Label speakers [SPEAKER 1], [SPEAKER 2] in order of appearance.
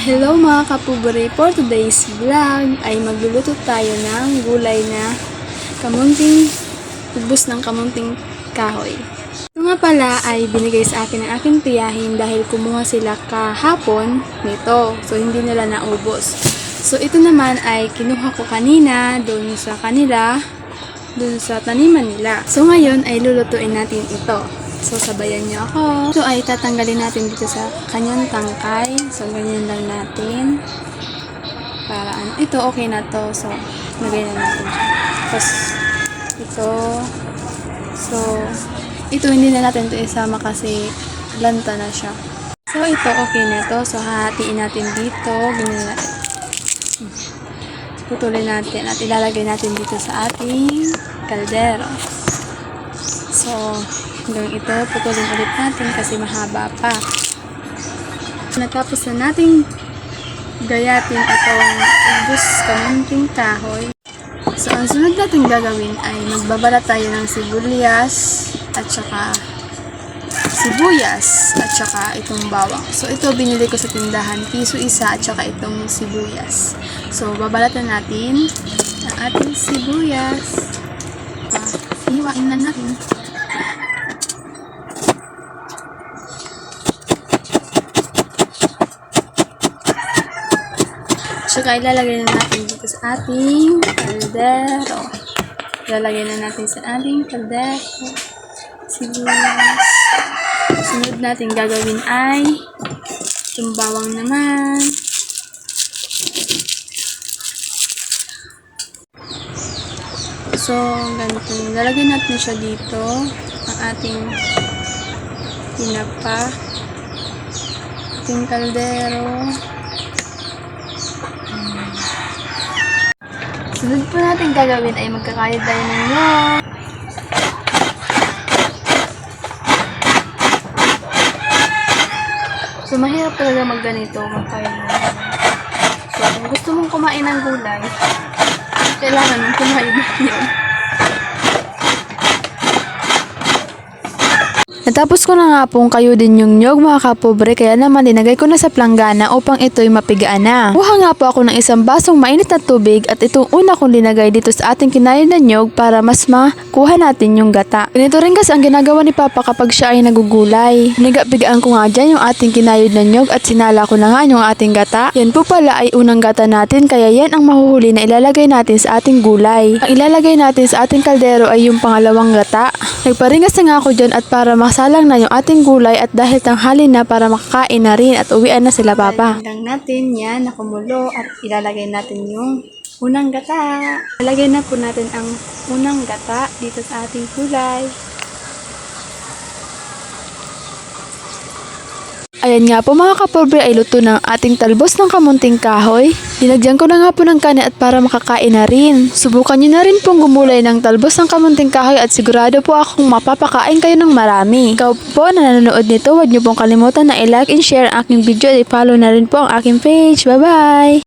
[SPEAKER 1] Hello mga kapubri, for today's vlog ay magluluto tayo ng gulay na kamunting, ubos ng kamunting kahoy. Ito nga pala ay binigay sa akin ng aking tiyahin dahil kumuha sila kahapon nito. So hindi nila naubos. So ito naman ay kinuha ko kanina doon sa kanila, doon sa taniman nila. So ngayon ay lulutuin natin ito. So, sabayan niyo ako. Ito ay tatanggalin natin dito sa kanyang tangkay. So, ganyan lang natin. Para ito, okay na to. So, lagay na natin siya. Tapos, ito. So, ito hindi na natin ito isama kasi lanta na siya. So, ito okay na to. So, hahatiin natin dito. Ganyan natin. Putulin natin at ilalagay natin dito sa ating kaldero. So, hanggang ito, putulin ulit natin kasi mahaba pa. Natapos na nating gayatin itong ubos kamunting kahoy. So, ang sunod natin gagawin ay magbabalat tayo ng sibuyas at saka itong bawang. So, ito binili ko sa tindahan, piso isa at saka itong sibuyas. So, babalatan natin ang ating sibuyas. Hiwain na natin. Saka ilalagay na natin dito sa ating kaldero. Ilalagay na natin sa ating kaldero. Sibuyas. Sunod natin gagawin ay itong bawang naman. So, ganito. Ilalagay natin siya dito. Ang ating tinapa. Ating kaldero. Sunod po natin gagawin ay magkakayod tayo ng nyog. So, mahirap talaga magganito, magkayod ng nyog. So, kung gusto mong kumain ng gulay, kailangan mong kumayod ng nyog.
[SPEAKER 2] Natapos ko na nga pong kayo din yung nyog mga kapobre, kaya naman dinagay ko na sa planggana upang ito'y mapigaan na. Kuha nga po ako ng isang basong mainit na tubig at itong una kong linagay dito sa ating kinayod na nyog para mas makuha natin yung gata. Ganito rin kasi ang ginagawa ni Papa kapag siya ay nagugulay. Piniga-pigaan ko nga dyan yung ating kinayod na nyog at sinala ko na nga yung ating gata. Yan po pala ay unang gata natin, kaya yan ang mahuhuli na ilalagay natin sa ating gulay. Ang ilalagay natin sa ating kaldero ay yung pangalawang gata. Nagparingas na nga ako dyan at para masalang na yung ating gulay at dahil tanghali na para makakain na rin at uwian na sila Papa.
[SPEAKER 1] Ilalagay natin yan na kumulo at ilalagay natin yung unang gata. Ilalagay na po natin ang unang gata dito sa ating gulay.
[SPEAKER 2] Ayan nga po mga kapobre, ay luto ng ating talbos ng kamunting kahoy. Dinagyan ko na nga po ng kanin at para makakain na rin. Subukan nyo na rin pong gumulay ng talbos ng kamunting kahoy at sigurado po akong mapapakain kayo ng marami. Ikaw po na nanonood nito, huwag nyo pong kalimutan na i-like and share ang aking video at i-follow na rin po ang aking page. Bye bye!